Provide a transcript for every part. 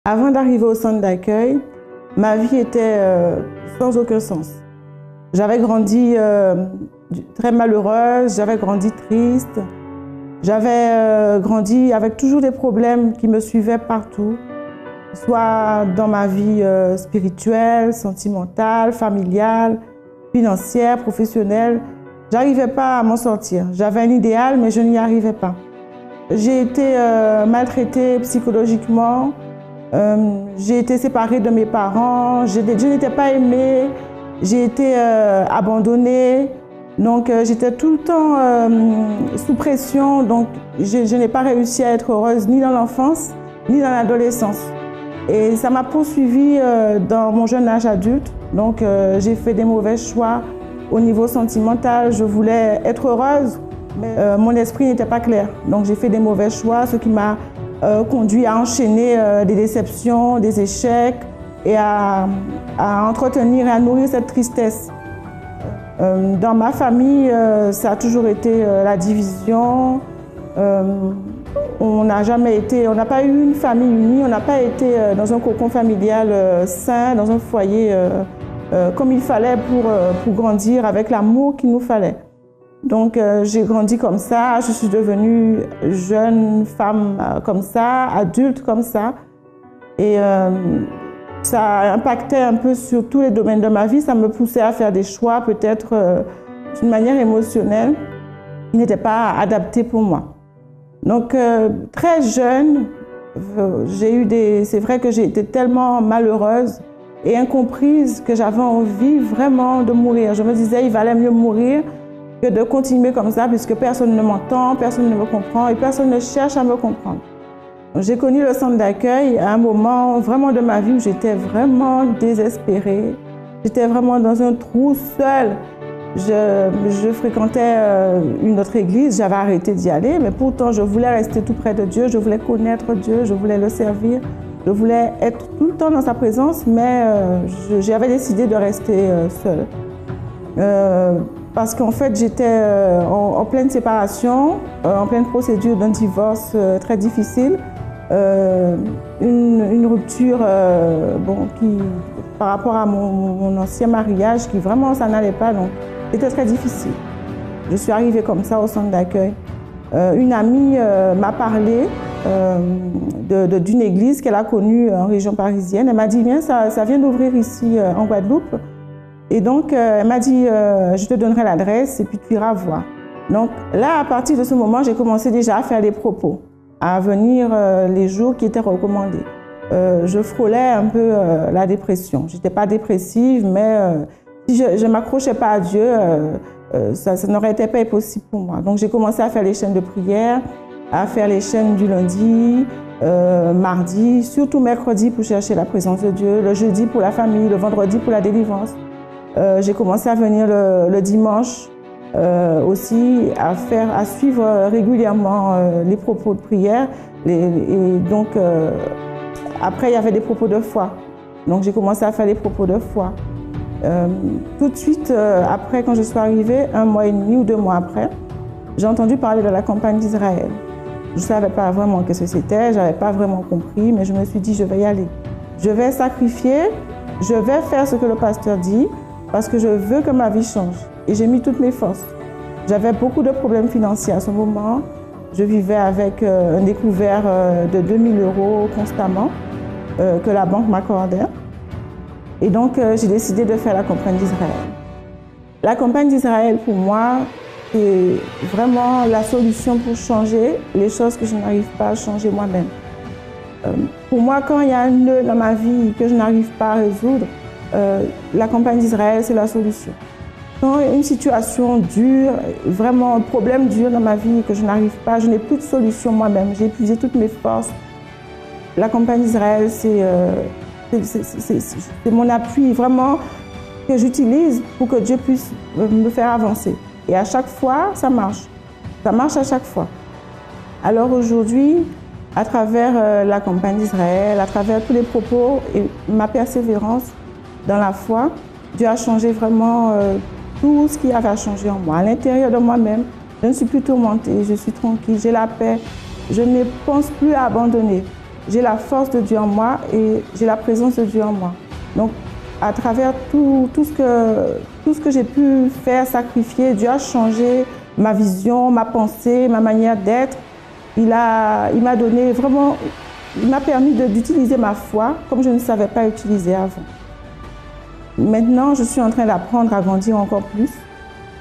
Avant d'arriver au centre d'accueil, ma vie était sans aucun sens. J'avais grandi très malheureuse, j'avais grandi triste, j'avais grandi avec toujours des problèmes qui me suivaient partout, soit dans ma vie spirituelle, sentimentale, familiale, financière, professionnelle. J'arrivais pas à m'en sortir. J'avais un idéal, mais je n'y arrivais pas. J'ai été maltraitée psychologiquement. J'ai été séparée de mes parents, je n'étais pas aimée, j'ai été abandonnée, donc j'étais tout le temps sous pression, donc je n'ai pas réussi à être heureuse ni dans l'enfance, ni dans l'adolescence. Et ça m'a poursuivie dans mon jeune âge adulte, donc j'ai fait des mauvais choix au niveau sentimental. Je voulais être heureuse, mais mon esprit n'était pas clair, donc j'ai fait des mauvais choix, ce qui m'a conduit à enchaîner des déceptions, des échecs et à entretenir et à nourrir cette tristesse. Dans ma famille, ça a toujours été la division. On n'a pas eu une famille unie, on n'a pas été dans un cocon familial sain, dans un foyer comme il fallait pour grandir avec l'amour qu'il nous fallait. Donc j'ai grandi comme ça, je suis devenue jeune femme comme ça, adulte comme ça. Et ça impactait un peu sur tous les domaines de ma vie, ça me poussait à faire des choix peut-être d'une manière émotionnelle qui n'était pas adaptée pour moi. Donc très jeune, c'est vrai que j'ai été tellement malheureuse et incomprise que j'avais envie vraiment de mourir. Je me disais il valait mieux mourir que de continuer comme ça, puisque personne ne m'entend, personne ne me comprend et personne ne cherche à me comprendre. J'ai connu le centre d'accueil à un moment vraiment de ma vie où j'étais vraiment désespérée. J'étais vraiment dans un trou seule. Je fréquentais une autre église, j'avais arrêté d'y aller, mais pourtant je voulais rester tout près de Dieu, je voulais connaître Dieu, je voulais le servir, je voulais être tout le temps dans sa présence, mais j'avais décidé de rester seule. Parce qu'en fait, j'étais en pleine séparation, en pleine procédure d'un divorce très difficile, une rupture par rapport à mon ancien mariage, qui vraiment, ça n'allait pas, donc c'était très difficile. Je suis arrivée comme ça au centre d'accueil. Une amie m'a parlé d'une église qu'elle a connue en région parisienne. Elle m'a dit, viens, ça vient d'ouvrir ici en Guadeloupe. Et donc, elle m'a dit, je te donnerai l'adresse et puis tu iras voir. Donc là, à partir de ce moment, j'ai commencé déjà à faire des propos, à venir les jours qui étaient recommandés. Je frôlais un peu la dépression. Je n'étais pas dépressive, mais si je ne m'accrochais pas à Dieu, ça n'aurait été pas possible pour moi. Donc j'ai commencé à faire les chaînes de prière, à faire les chaînes du lundi, mardi, surtout mercredi pour chercher la présence de Dieu, le jeudi pour la famille, le vendredi pour la délivrance. J'ai commencé à venir le dimanche aussi, à suivre régulièrement les propos de prière. Et donc, après, il y avait des propos de foi. Donc, j'ai commencé à faire des propos de foi. Tout de suite, après, quand je suis arrivée, 1 mois et demi ou 2 mois après, j'ai entendu parler de la campagne d'Israël. Je ne savais pas vraiment ce que c'était, je n'avais pas vraiment compris, mais je me suis dit, je vais y aller. Je vais sacrifier, je vais faire ce que le pasteur dit, parce que je veux que ma vie change. Et j'ai mis toutes mes forces. J'avais beaucoup de problèmes financiers à ce moment. Je vivais avec un découvert de 2 000 € constamment que la banque m'accordait. Et donc, j'ai décidé de faire la campagne d'Israël. La campagne d'Israël, pour moi, est vraiment la solution pour changer les choses que je n'arrive pas à changer moi-même. Pour moi, quand il y a un nœud dans ma vie que je n'arrive pas à résoudre, la campagne d'Israël, c'est la solution. Quand il y a une situation dure, vraiment un problème dur dans ma vie que je n'arrive pas, je n'ai plus de solution moi-même, j'ai épuisé toutes mes forces. La campagne d'Israël, c'est mon appui vraiment que j'utilise pour que Dieu puisse me faire avancer. Et à chaque fois, ça marche. Ça marche à chaque fois. Alors aujourd'hui, à travers la campagne d'Israël, à travers tous les propos et ma persévérance, dans la foi, Dieu a changé vraiment tout ce qui avait à changer en moi. À l'intérieur de moi-même, je ne suis plus tourmentée, je suis tranquille, j'ai la paix. Je ne pense plus à abandonner. j'ai la force de Dieu en moi et j'ai la présence de Dieu en moi. Donc, à travers tout ce que j'ai pu faire, sacrifier, Dieu a changé ma vision, ma pensée, ma manière d'être. Il m'a donné vraiment, il m'a permis d'utiliser ma foi comme je ne savais pas utiliser avant. Maintenant, je suis en train d'apprendre à grandir encore plus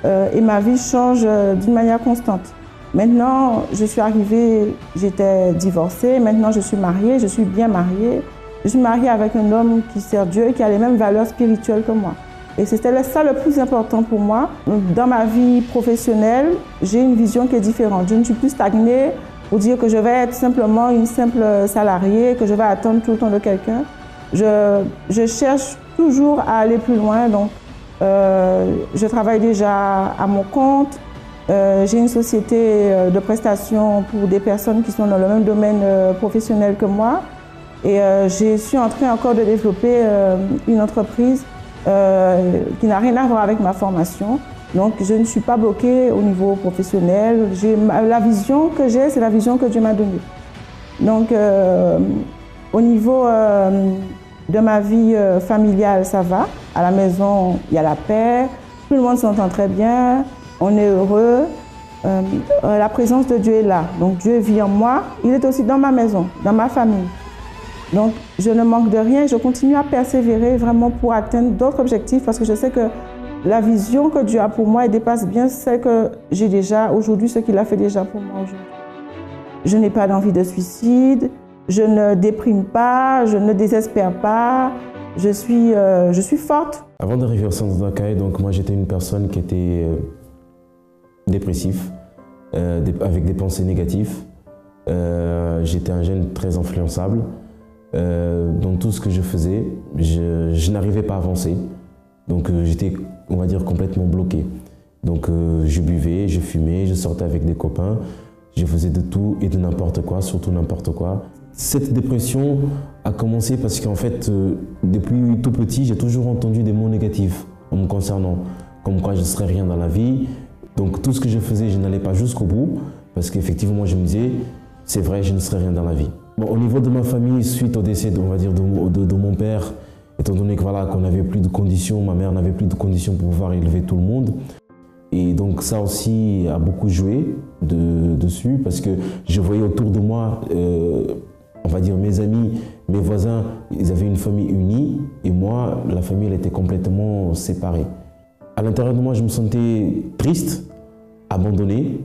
et ma vie change d'une manière constante. Maintenant, je suis arrivée, j'étais divorcée, maintenant je suis mariée, je suis bien mariée. Je suis mariée avec un homme qui sert Dieu et qui a les mêmes valeurs spirituelles que moi. Et c'était ça le plus important pour moi. Dans ma vie professionnelle, j'ai une vision qui est différente. Je ne suis plus stagnée pour dire que je vais être simplement une simple salariée, que je vais attendre tout le temps de quelqu'un. Je cherche toujours à aller plus loin. Donc, je travaille déjà à mon compte. J'ai une société de prestations pour des personnes qui sont dans le même domaine professionnel que moi. Et je suis en train encore de développer une entreprise qui n'a rien à voir avec ma formation. Donc, je ne suis pas bloquée au niveau professionnel. La vision que j'ai, c'est la vision que Dieu m'a donnée. Donc, au niveau de ma vie familiale, ça va. À la maison, il y a la paix. Tout le monde s'entend très bien. On est heureux. La présence de Dieu est là. Donc, Dieu vit en moi. Il est aussi dans ma maison, dans ma famille. Donc, je ne manque de rien. Je continue à persévérer vraiment pour atteindre d'autres objectifs parce que je sais que la vision que Dieu a pour moi, elle dépasse bien celle que j'ai déjà aujourd'hui, ce qu'il a fait déjà pour moi aujourd'hui. Je n'ai pas d'envie de suicide, je ne déprime pas, je ne désespère pas, je suis forte. Avant d'arriver au centre d'accueil, donc moi j'étais une personne qui était dépressif, avec des pensées négatives. J'étais un jeune très influençable. Dans tout ce que je faisais, je n'arrivais pas à avancer. Donc j'étais, on va dire, complètement bloqué. Donc je buvais, je fumais, je sortais avec des copains, je faisais de tout et de n'importe quoi, surtout n'importe quoi. Cette dépression a commencé parce qu'en fait, depuis tout petit, j'ai toujours entendu des mots négatifs en me concernant, comme quoi je ne serais rien dans la vie. Donc tout ce que je faisais, je n'allais pas jusqu'au bout, parce qu'effectivement, je me disais, c'est vrai, je ne serais rien dans la vie. Bon, au niveau de ma famille, suite au décès, on va dire, de mon père, étant donné que voilà, qu'on n'avait plus de conditions, ma mère n'avait plus de conditions pour pouvoir élever tout le monde. Et donc ça aussi a beaucoup joué dessus, parce que je voyais autour de moi, on va dire mes amis, mes voisins, ils avaient une famille unie, et moi, la famille elle était complètement séparée. À l'intérieur de moi, je me sentais triste, abandonné,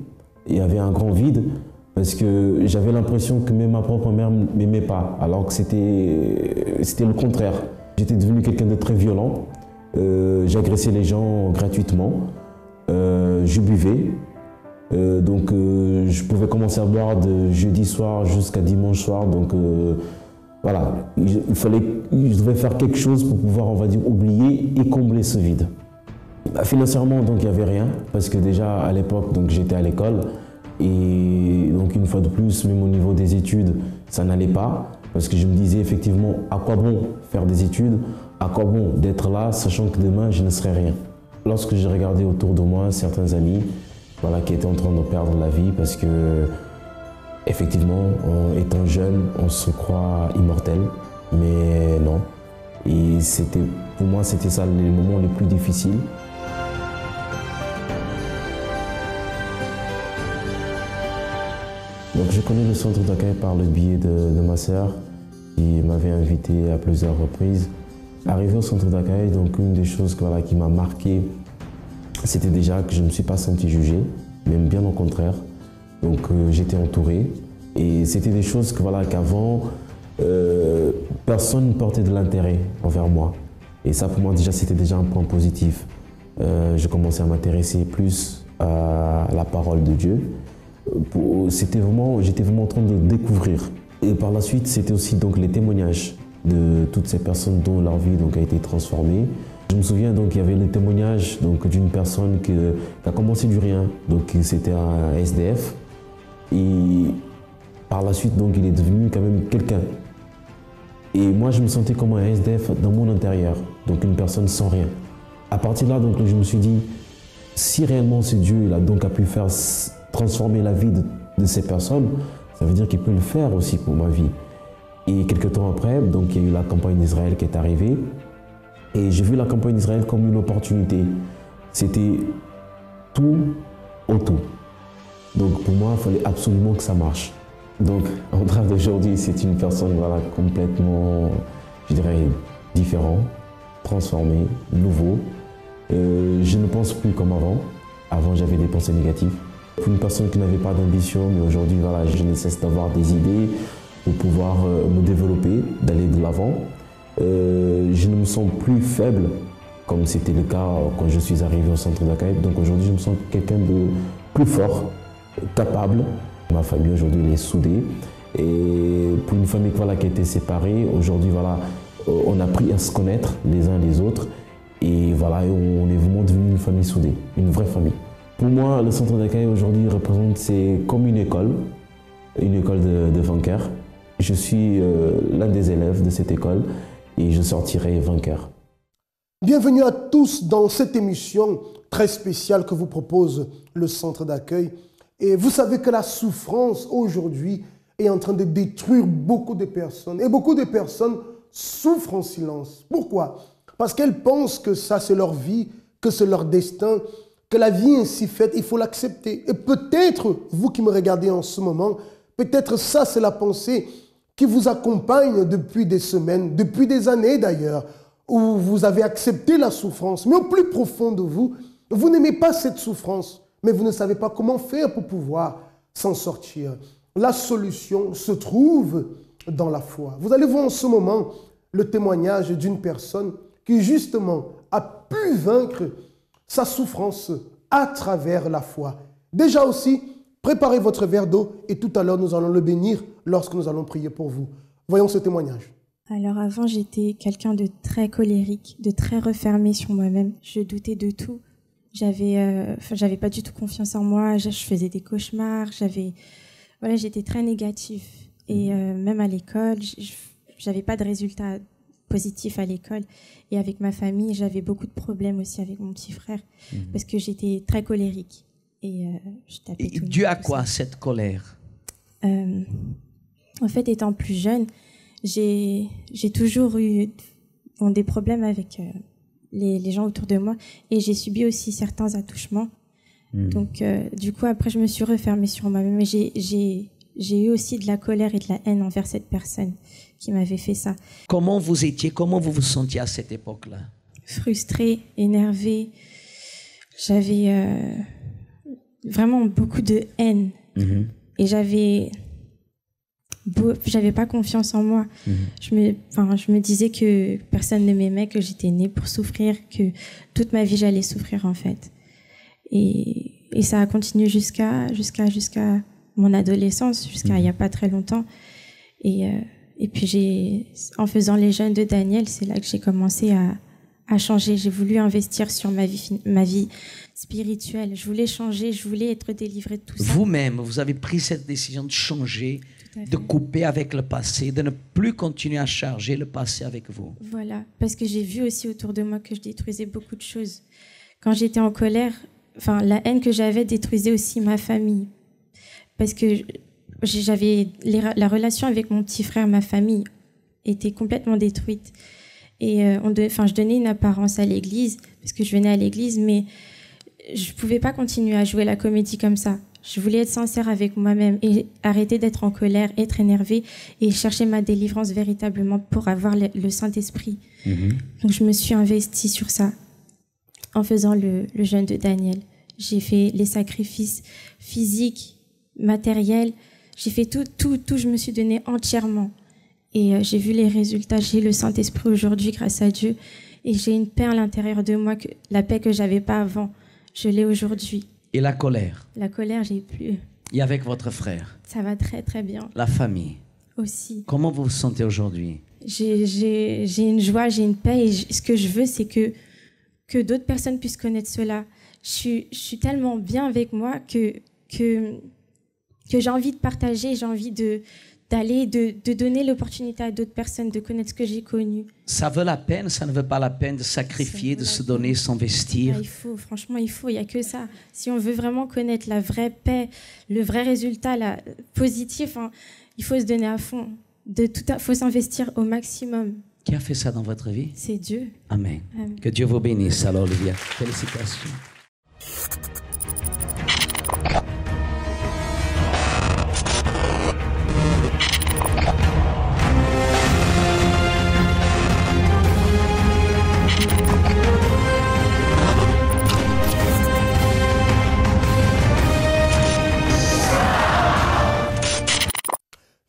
et il y avait un grand vide, parce que j'avais l'impression que même ma propre mère ne m'aimait pas, alors que c'était le contraire. J'étais devenu quelqu'un de très violent, j'agressais les gens gratuitement, je buvais, donc je pouvais commencer à boire de jeudi soir jusqu'à dimanche soir, donc voilà, je devais faire quelque chose pour pouvoir, on va dire, oublier et combler ce vide. Financièrement, donc il n'y avait rien, parce que déjà à l'époque, j'étais à l'école, et donc une fois de plus, même au niveau des études, ça n'allait pas, parce que je me disais effectivement, à quoi bon faire des études, à quoi bon d'être là, sachant que demain, je ne serai rien. Lorsque j'ai regardé autour de moi certains amis, voilà, qui étaient en train de perdre la vie, parce que effectivement, en étant jeune, on se croit immortel, mais non. Et pour moi, c'était ça les moments les plus difficiles. Donc je connais le centre d'accueil par le biais de ma sœur qui m'avait invité à plusieurs reprises. Arrivé au centre d'accueil, donc une des choses voilà, qui m'a marqué, c'était déjà que je ne me suis pas senti jugé, même bien au contraire. Donc j'étais entouré et c'était des choses que, voilà, qu'avant, personne ne portait de l'intérêt envers moi. Et ça pour moi déjà c'était déjà un point positif. Je commençais à m'intéresser plus à la parole de Dieu. J'étais vraiment en train de découvrir. Et par la suite, c'était aussi donc les témoignages de toutes ces personnes dont leur vie a été transformée. Je me souviens qu'il y avait le témoignage d'une personne qui a commencé du rien, c'était un SDF. Et par la suite, il est devenu quand même quelqu'un. Et moi, je me sentais comme un SDF dans mon intérieur, donc une personne sans rien. À partir de là, je me suis dit, si réellement ce Dieu a pu faire transformer la vie de ces personnes, ça veut dire qu'il peut le faire aussi pour ma vie. Et quelques temps après, donc, il y a eu la campagne d'Israël qui est arrivée. Et j'ai vu la campagne d'Israël comme une opportunité. C'était tout au tout. Donc pour moi, il fallait absolument que ça marche. Donc en train d'aujourd'hui, c'est une personne voilà, complètement, je dirais, différente, transformée, nouveau. Je ne pense plus comme avant. Avant, j'avais des pensées négatives. Pour une personne qui n'avait pas d'ambition, mais aujourd'hui, voilà, je ne cesse d'avoir des idées pour pouvoir me développer, d'aller de l'avant. Je ne me sens plus faible, comme c'était le cas quand je suis arrivé au centre d'accueil. Donc aujourd'hui, je me sens quelqu'un de plus fort, capable. Ma famille aujourd'hui, elle est soudée. Et pour une famille voilà, qui était séparée, aujourd'hui, voilà, on a appris à se connaître les uns les autres. Et voilà, on est vraiment devenu une famille soudée, une vraie famille. Pour moi, le centre d'accueil aujourd'hui représente, c'est comme une école de vainqueurs. Je suis l'un des élèves de cette école et je sortirai vainqueur. Bienvenue à tous dans cette émission très spéciale que vous propose le centre d'accueil. Et vous savez que la souffrance aujourd'hui est en train de détruire beaucoup de personnes. Et beaucoup de personnes souffrent en silence. Pourquoi? Parce qu'elles pensent que ça c'est leur vie, que c'est leur destin, que la vie est ainsi faite, il faut l'accepter. Et peut-être, vous qui me regardez en ce moment, peut-être ça c'est la pensée qui vous accompagne depuis des semaines, depuis des années d'ailleurs, où vous avez accepté la souffrance. Mais au plus profond de vous, vous n'aimez pas cette souffrance, mais vous ne savez pas comment faire pour pouvoir s'en sortir. La solution se trouve dans la foi. Vous allez voir en ce moment le témoignage d'une personne qui justement a pu vaincre sa souffrance à travers la foi. Déjà aussi, préparez votre verre d'eau et tout à l'heure nous allons le bénir lorsque nous allons prier pour vous. Voyons ce témoignage. Alors avant, j'étais quelqu'un de très colérique, de très refermé sur moi-même. Je doutais de tout. J'avais pas du tout confiance en moi. Je faisais des cauchemars. J'étais très négative. Et même à l'école, j'avais pas de résultats positifs à l'école. Et avec ma famille, j'avais beaucoup de problèmes aussi avec mon petit frère parce que j'étais très colérique. Et je tapais tout. Dû à quoi cette colère? En fait, étant plus jeune, j'ai toujours eu des problèmes avec les gens autour de moi et j'ai subi aussi certains attouchements. Donc, du coup, après, je me suis refermée sur moi-même. J'ai eu aussi de la colère et de la haine envers cette personne qui m'avait fait ça. Comment vous vous sentiez à cette époque-là? Frustrée, énervée. J'avais vraiment beaucoup de haine. Et j'avais pas confiance en moi. Je me disais que personne ne m'aimait, que j'étais née pour souffrir, que toute ma vie j'allais souffrir en fait. Et ça a continué jusqu'à mon adolescence, jusqu'à il y a pas très longtemps. Et puis en faisant les jeûnes de Daniel, c'est là que j'ai commencé à changer. J'ai voulu investir sur ma vie spirituelle. Je voulais changer, je voulais être délivrée de tout ça. Vous-même, vous avez pris cette décision de changer, de couper avec le passé, de ne plus continuer à charger le passé avec vous. Voilà, parce que j'ai vu aussi autour de moi que je détruisais beaucoup de choses. Quand j'étais en colère, la haine que j'avais détruisait aussi ma famille. Parce que j'avais la relation avec mon petit frère, ma famille, était complètement détruite. Et je donnais une apparence à l'église, parce que je venais à l'église, mais je pouvais pas continuer à jouer la comédie comme ça. Je voulais être sincère avec moi-même et arrêter d'être en colère, être énervée et chercher ma délivrance véritablement pour avoir le Saint-Esprit. Donc je me suis investie sur ça en faisant le jeûne de Daniel. J'ai fait les sacrifices physiques, matériels. J'ai fait tout, je me suis donnée entièrement. Et j'ai vu les résultats, j'ai le Saint-Esprit aujourd'hui grâce à Dieu. Et j'ai une paix à l'intérieur de moi, la paix que j'avais pas avant, je l'ai aujourd'hui. Et la colère? La colère, j'ai plus. Et avec votre frère? Ça va très très bien. La famille? Aussi. Comment vous vous sentez aujourd'hui? J'ai une joie, j'ai une paix et ce que je veux, c'est que d'autres personnes puissent connaître cela. Je suis tellement bien avec moi que j'ai envie de partager, j'ai envie de donner l'opportunité à d'autres personnes de connaître ce que j'ai connu. Ça vaut la peine, ça ne vaut pas la peine de sacrifier, de se donner, s'investir? Il n'y a que ça. Si on veut vraiment connaître la vraie paix, le vrai résultat positif, il faut se donner à fond. faut s'investir au maximum. Qui a fait ça dans votre vie? C'est Dieu. Amen. Amen. Que Dieu vous bénisse. Alors, Olivia, félicitations.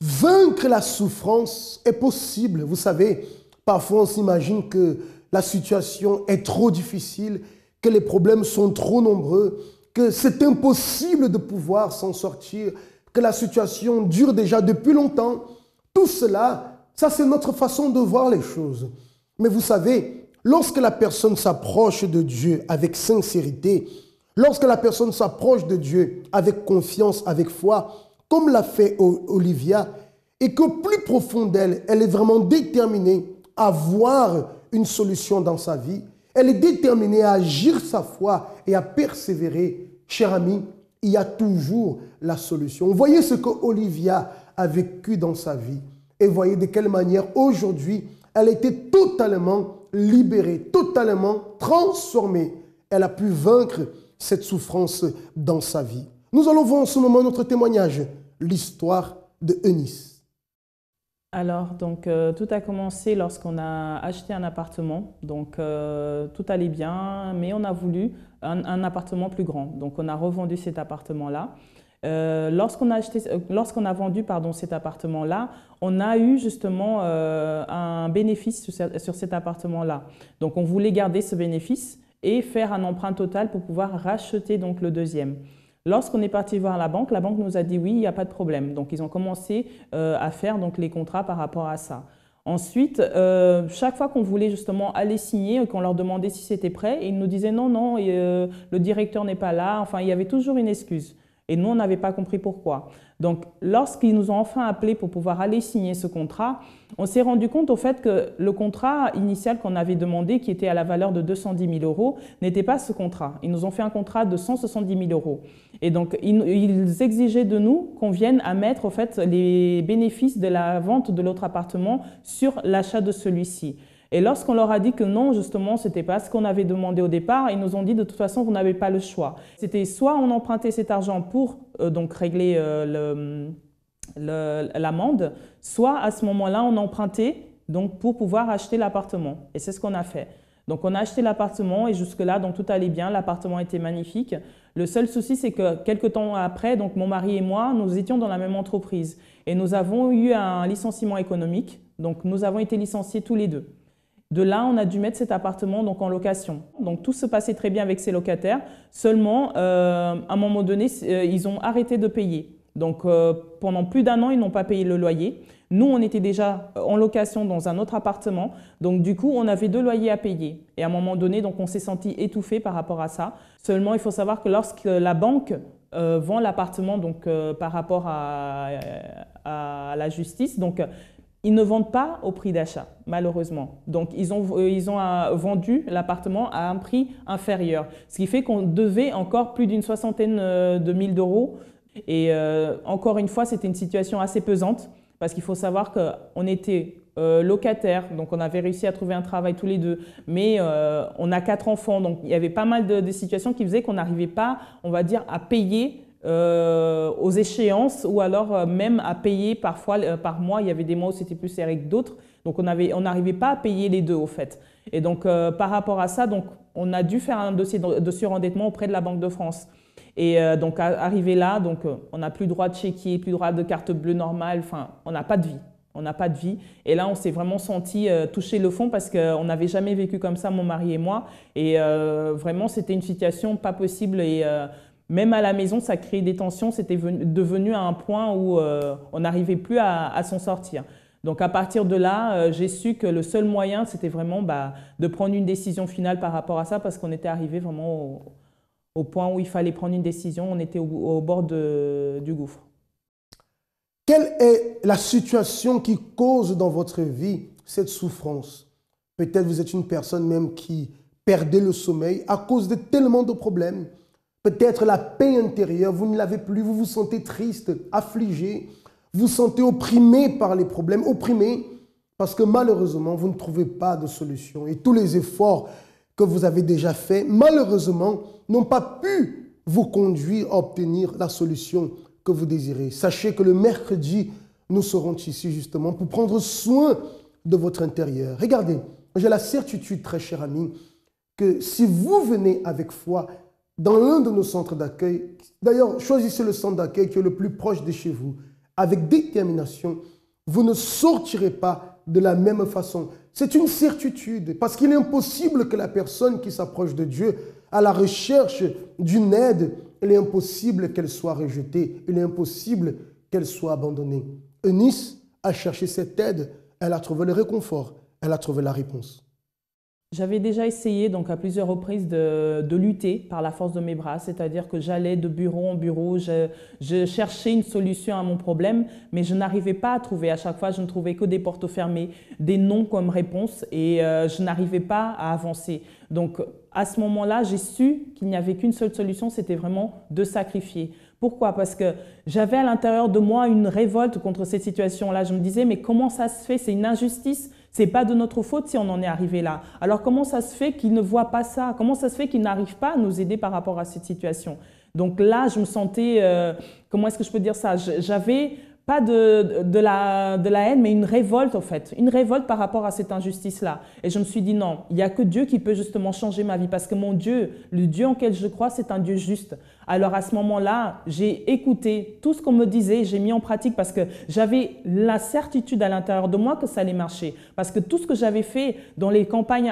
Vaincre la souffrance est possible. Vous savez, parfois on s'imagine que la situation est trop difficile, que les problèmes sont trop nombreux, que c'est impossible de pouvoir s'en sortir, que la situation dure déjà depuis longtemps. Tout cela, ça c'est notre façon de voir les choses. Mais vous savez, lorsque la personne s'approche de Dieu avec sincérité, lorsque la personne s'approche de Dieu avec confiance, avec foi, comme l'a fait Olivia, et qu'au plus profond d'elle, elle est vraiment déterminée à voir une solution dans sa vie, elle est déterminée à agir sa foi et à persévérer, cher ami, il y a toujours la solution. Voyez ce que Olivia a vécu dans sa vie et voyez de quelle manière aujourd'hui, elle a été totalement libérée, totalement transformée. Elle a pu vaincre cette souffrance dans sa vie. Nous allons voir en ce moment notre témoignage, l'histoire de Eunice. Alors, donc, tout a commencé lorsqu'on a acheté un appartement. Donc, tout allait bien, mais on a voulu un appartement plus grand. Donc, on a revendu cet appartement-là. Lorsqu'on a vendu cet appartement-là, on a eu justement un bénéfice sur cet appartement-là. Donc, on voulait garder ce bénéfice et faire un emprunt total pour pouvoir racheter donc, le deuxième. Lorsqu'on est parti voir la banque nous a dit oui, il n'y a pas de problème. Donc, ils ont commencé à faire donc, les contrats par rapport à ça. Ensuite, chaque fois qu'on voulait justement aller signer, qu'on leur demandait si c'était prêt, ils nous disaient non, non, le directeur n'est pas là. Enfin, il y avait toujours une excuse. Et nous, on n'avait pas compris pourquoi. Donc, lorsqu'ils nous ont enfin appelés pour pouvoir aller signer ce contrat, on s'est rendu compte au fait que le contrat initial qu'on avait demandé, qui était à la valeur de 210 000 €, n'était pas ce contrat. Ils nous ont fait un contrat de 170 000 €. Et donc, ils exigeaient de nous qu'on vienne à mettre au fait, les bénéfices de la vente de l'autre appartement sur l'achat de celui-ci. Et lorsqu'on leur a dit que non, justement, ce n'était pas ce qu'on avait demandé au départ, ils nous ont dit de toute façon, vous n'avez pas le choix. C'était soit on empruntait cet argent pour donc régler l'amende, soit à ce moment-là, on empruntait donc, pour pouvoir acheter l'appartement. Et c'est ce qu'on a fait. Donc, on a acheté l'appartement et jusque-là, donc, tout allait bien. L'appartement était magnifique. Le seul souci, c'est que quelques temps après, donc, mon mari et moi, nous étions dans la même entreprise. Et nous avons eu un licenciement économique. Donc, nous avons été licenciés tous les deux. De là, on a dû mettre cet appartement donc, en location. Donc, tout se passait très bien avec ces locataires. Seulement, à un moment donné, ils ont arrêté de payer. Donc, pendant plus d'1 an, ils n'ont pas payé le loyer. Nous, on était déjà en location dans un autre appartement. Donc, du coup, on avait 2 loyers à payer. Et à un moment donné, donc, on s'est senti étouffé par rapport à ça. Seulement, il faut savoir que lorsque la banque vend l'appartement donc par rapport à la justice, donc, ils ne vendent pas au prix d'achat, malheureusement. Donc, ils ont vendu l'appartement à un prix inférieur. Ce qui fait qu'on devait encore plus d'une 60aine de mille d'euros. Et encore une fois, c'était une situation assez pesante parce qu'il faut savoir qu'on était locataires, donc on avait réussi à trouver un travail tous les deux, mais on a 4 enfants, donc il y avait pas mal de situations qui faisaient qu'on n'arrivait pas, on va dire, à payer aux échéances ou alors même à payer parfois par mois. Il y avait des mois où c'était plus serré que d'autres. Donc, on n'arrivait pas à payer les deux au fait. Et donc, par rapport à ça, donc, on a dû faire un dossier de surendettement auprès de la Banque de France. Et donc, arrivé là, donc, on n'a plus droit de chéquier, plus droit de carte bleue normale. Enfin, on n'a pas de vie. On n'a pas de vie. Et là, on s'est vraiment senti toucher le fond parce qu'on n'avait jamais vécu comme ça, mon mari et moi. Et vraiment, c'était une situation pas possible. Et même à la maison, ça créait des tensions. C'était devenu à un point où on n'arrivait plus à s'en sortir. Donc, à partir de là, j'ai su que le seul moyen, c'était vraiment de prendre une décision finale par rapport à ça parce qu'on était arrivé vraiment au point où il fallait prendre une décision. On était au bord du gouffre. Quelle est la situation qui cause dans votre vie cette souffrance? Peut-être vous êtes une personne même qui perdait le sommeil à cause de tellement de problèmes. Peut-être la paix intérieure, vous ne l'avez plus, vous vous sentez triste, affligé. vous sentez opprimé par les problèmes, opprimé parce que malheureusement, vous ne trouvez pas de solution. Et tous les efforts que vous avez déjà faits, malheureusement, n'ont pas pu vous conduire à obtenir la solution que vous désirez. Sachez que le mercredi, nous serons ici justement pour prendre soin de votre intérieur. Regardez, j'ai la certitude, très cher ami, que si vous venez avec foi dans l'un de nos centres d'accueil, d'ailleurs, choisissez le centre d'accueil qui est le plus proche de chez vous, avec détermination, vous ne sortirez pas de la même façon. C'est une certitude, parce qu'il est impossible que la personne qui s'approche de Dieu à la recherche d'une aide, il est impossible qu'elle soit rejetée, il est impossible qu'elle soit abandonnée. Eunice a cherché cette aide, elle a trouvé le réconfort, elle a trouvé la réponse. J'avais déjà essayé donc à plusieurs reprises de lutter par la force de mes bras, c'est-à-dire que j'allais de bureau en bureau, je cherchais une solution à mon problème, mais je n'arrivais pas à trouver. À chaque fois, je ne trouvais que des portes fermées, des non comme réponse et je n'arrivais pas à avancer. Donc à ce moment-là, j'ai su qu'il n'y avait qu'une seule solution, c'était vraiment de sacrifier. Pourquoi? Parce que j'avais à l'intérieur de moi une révolte contre cette situation-là. Je me disais, mais comment ça se fait? C'est une injustice. Ce n'est pas de notre faute si on en est arrivé là. Alors comment ça se fait qu'il ne voit pas ça? Comment ça se fait qu'il n'arrive pas à nous aider par rapport à cette situation? Donc là, je me sentais, comment est-ce que je peux dire ça? J'avais pas de la haine, mais une révolte en fait. Une révolte par rapport à cette injustice-là. Et je me suis dit non, il n'y a que Dieu qui peut justement changer ma vie parce que mon Dieu, le Dieu en quel je crois, c'est un Dieu juste. Alors à ce moment-là, j'ai écouté tout ce qu'on me disait, j'ai mis en pratique parce que j'avais la certitude à l'intérieur de moi que ça allait marcher. Parce que tout ce que j'avais fait dans les campagnes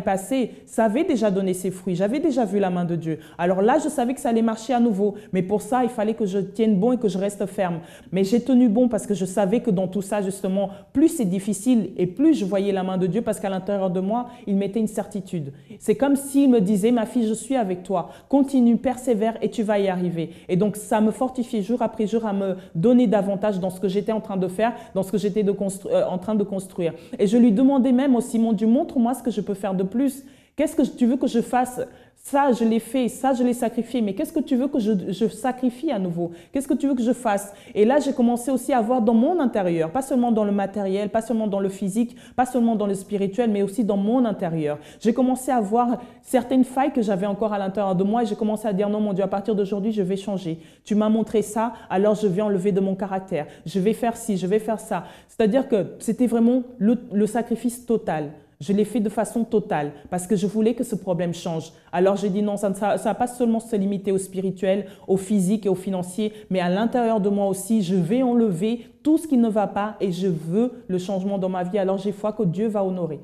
passées, ça avait déjà donné ses fruits. J'avais déjà vu la main de Dieu. Alors là, je savais que ça allait marcher à nouveau. Mais pour ça, il fallait que je tienne bon et que je reste ferme. Mais j'ai tenu bon parce que je savais que dans tout ça, justement, plus c'est difficile et plus je voyais la main de Dieu parce qu'à l'intérieur de moi, il mettait une certitude. C'est comme s'il me disait, ma fille, je suis avec toi. Continue, persévère et tu vas y arriver. Et donc, ça me fortifiait jour après jour à me donner davantage dans ce que j'étais en train de faire, dans ce que j'étais en train de construire. Et je lui demandais même aussi, mon Dieu, montre-moi ce que je peux faire de plus. Qu'est-ce que tu veux que je fasse? Ça, je l'ai fait, ça, je l'ai sacrifié, mais qu'est-ce que tu veux que je sacrifie à nouveau? Qu'est-ce que tu veux que je fasse? Et là, j'ai commencé aussi à voir dans mon intérieur, pas seulement dans le matériel, pas seulement dans le physique, pas seulement dans le spirituel, mais aussi dans mon intérieur. J'ai commencé à voir certaines failles que j'avais encore à l'intérieur de moi et j'ai commencé à dire non, mon Dieu, à partir d'aujourd'hui, je vais changer. Tu m'as montré ça, alors je vais enlever de mon caractère. Je vais faire ci, je vais faire ça. C'est-à-dire que c'était vraiment le sacrifice total. Je l'ai fait de façon totale parce que je voulais que ce problème change. Alors j'ai dit non, ça ne va pas seulement se limiter au spirituel, au physique et au financier, mais à l'intérieur de moi aussi, je vais enlever tout ce qui ne va pas et je veux le changement dans ma vie. Alors j'ai foi que Dieu va honorer.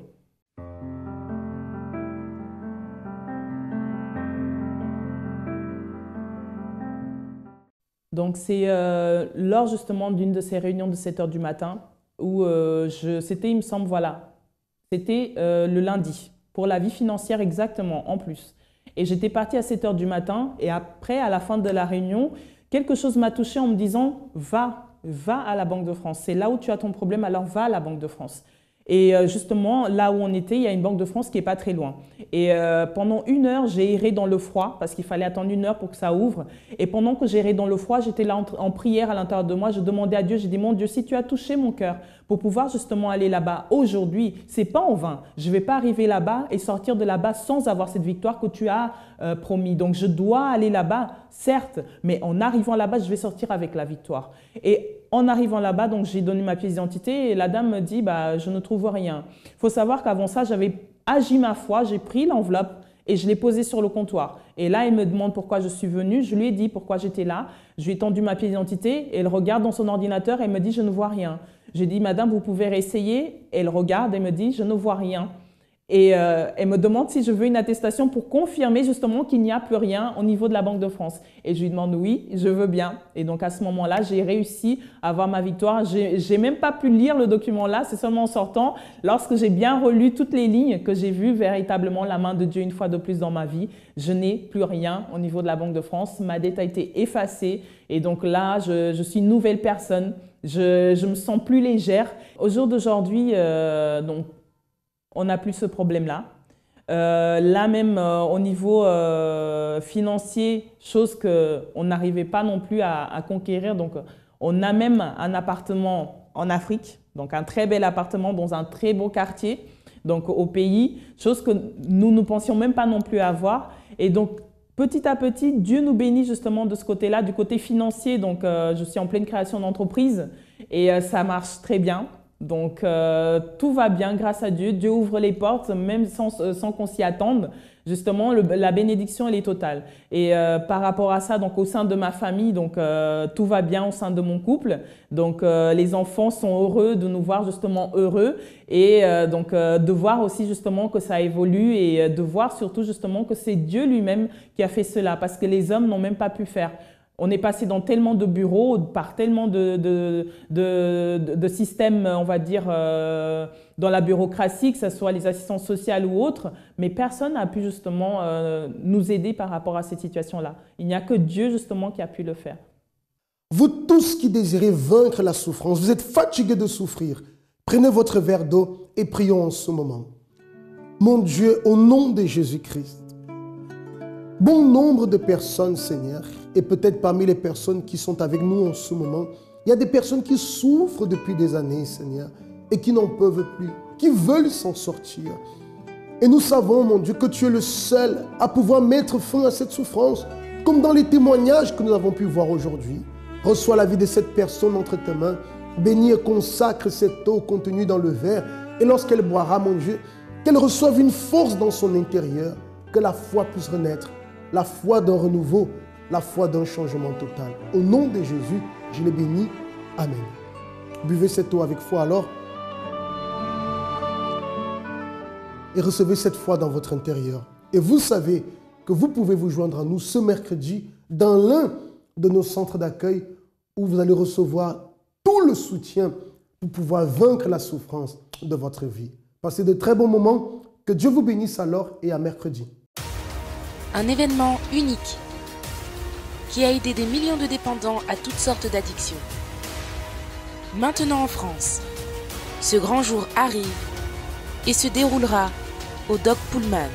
Donc c'est lors justement d'une de ces réunions de 7 h du matin où c'était, il me semble, voilà. C'était le lundi, pour la vie financière exactement, en plus. Et j'étais partie à 7 h du matin et après, à la fin de la réunion, quelque chose m'a touchée en me disant « Va à la Banque de France. C'est là où tu as ton problème, alors va à la Banque de France. » Et justement, là où on était, il y a une Banque de France qui n'est pas très loin. Et pendant 1 heure, j'ai erré dans le froid parce qu'il fallait attendre 1 heure pour que ça ouvre. Et pendant que j'errais dans le froid, j'étais là en prière à l'intérieur de moi. Je demandais à Dieu, j'ai dit, mon Dieu, si tu as touché mon cœur pour pouvoir justement aller là-bas aujourd'hui, c'est pas en vain. Je ne vais pas arriver là-bas et sortir de là-bas sans avoir cette victoire que tu as promis. Donc, je dois aller là-bas, certes, mais en arrivant là-bas, je vais sortir avec la victoire. Et en arrivant là-bas, donc j'ai donné ma pièce d'identité et la dame me dit bah, « je ne trouve rien ». Il faut savoir qu'avant ça, j'avais agi ma foi, j'ai pris l'enveloppe et je l'ai posée sur le comptoir. Et là, elle me demande pourquoi je suis venue. Je lui ai dit pourquoi j'étais là. Je lui ai tendu ma pièce d'identité et elle regarde dans son ordinateur et elle me dit « je ne vois rien ». J'ai dit « madame, vous pouvez réessayer ». Elle regarde et me dit « je ne vois rien ». Et elle me demande si je veux une attestation pour confirmer justement qu'il n'y a plus rien au niveau de la Banque de France. Et je lui demande oui, je veux bien. Et donc à ce moment-là, j'ai réussi à avoir ma victoire. J'ai même pas pu lire le document là, c'est seulement en sortant, lorsque j'ai bien relu toutes les lignes, que j'ai vu véritablement la main de Dieu une fois de plus dans ma vie. Je n'ai plus rien au niveau de la Banque de France. Ma dette a été effacée. Et donc là, je suis une nouvelle personne. Je me sens plus légère. Au jour d'aujourd'hui, donc, on n'a plus ce problème-là. Là même, au niveau financier, chose qu'on n'arrivait pas non plus à conquérir. Donc, On a même un appartement en Afrique, donc un très bel appartement dans un très beau quartier, donc au pays, chose que nous ne pensions même pas non plus avoir. Et donc, petit à petit, Dieu nous bénit justement de ce côté-là, du côté financier. Donc, je suis en pleine création d'entreprise et ça marche très bien. Donc, tout va bien grâce à Dieu. Dieu ouvre les portes, même sans qu'on s'y attende. Justement, la bénédiction, elle est totale. Et par rapport à ça, donc au sein de ma famille, donc tout va bien au sein de mon couple. Donc, les enfants sont heureux de nous voir justement heureux et donc de voir aussi justement que ça évolue et de voir surtout justement que c'est Dieu lui-même qui a fait cela parce que les hommes n'ont même pas pu faire. On est passé dans tellement de bureaux, par tellement de systèmes, on va dire, dans la bureaucratie, que ce soit les assistances sociales ou autres, mais personne n'a pu justement nous aider par rapport à cette situation-là. Il n'y a que Dieu justement qui a pu le faire. Vous tous qui désirez vaincre la souffrance, vous êtes fatigués de souffrir, prenez votre verre d'eau et prions en ce moment. Mon Dieu, au nom de Jésus-Christ, bon nombre de personnes, Seigneur, et peut-être parmi les personnes qui sont avec nous en ce moment, il y a des personnes qui souffrent depuis des années, Seigneur, et qui n'en peuvent plus, qui veulent s'en sortir. Et nous savons, mon Dieu, que tu es le seul à pouvoir mettre fin à cette souffrance, comme dans les témoignages que nous avons pu voir aujourd'hui. Reçois la vie de cette personne entre tes mains, bénis et consacre cette eau contenue dans le verre, et lorsqu'elle boira, mon Dieu, qu'elle reçoive une force dans son intérieur, que la foi puisse renaître, la foi d'un renouveau, la foi d'un changement total. Au nom de Jésus, je les bénis. Amen. Buvez cette eau avec foi alors et recevez cette foi dans votre intérieur. Et vous savez que vous pouvez vous joindre à nous ce mercredi dans l'un de nos centres d'accueil où vous allez recevoir tout le soutien pour pouvoir vaincre la souffrance de votre vie. Passez de très bons moments. Que Dieu vous bénisse alors et à mercredi. Un événement unique qui a aidé des millions de dépendants à toutes sortes d'addictions. Maintenant en France, ce grand jour arrive et se déroulera au Doc Pullman,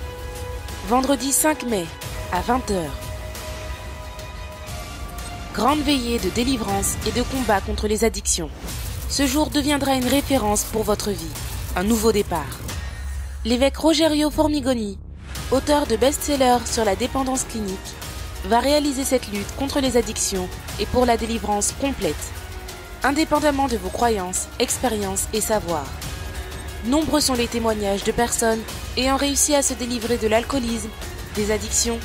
vendredi 5 mai à 20h. Grande veillée de délivrance et de combat contre les addictions. Ce jour deviendra une référence pour votre vie, un nouveau départ. L'évêque Rogerio Formigoni, auteur de best-sellers sur la dépendance clinique, va réaliser cette lutte contre les addictions et pour la délivrance complète, indépendamment de vos croyances, expériences et savoirs. Nombreux sont les témoignages de personnes ayant réussi à se délivrer de l'alcoolisme, des addictions,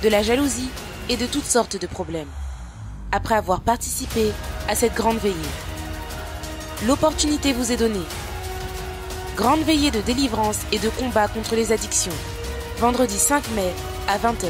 de la jalousie et de toutes sortes de problèmes, après avoir participé à cette grande veillée. L'opportunité vous est donnée. Grande veillée de délivrance et de combat contre les addictions, vendredi 5 mai à 20h.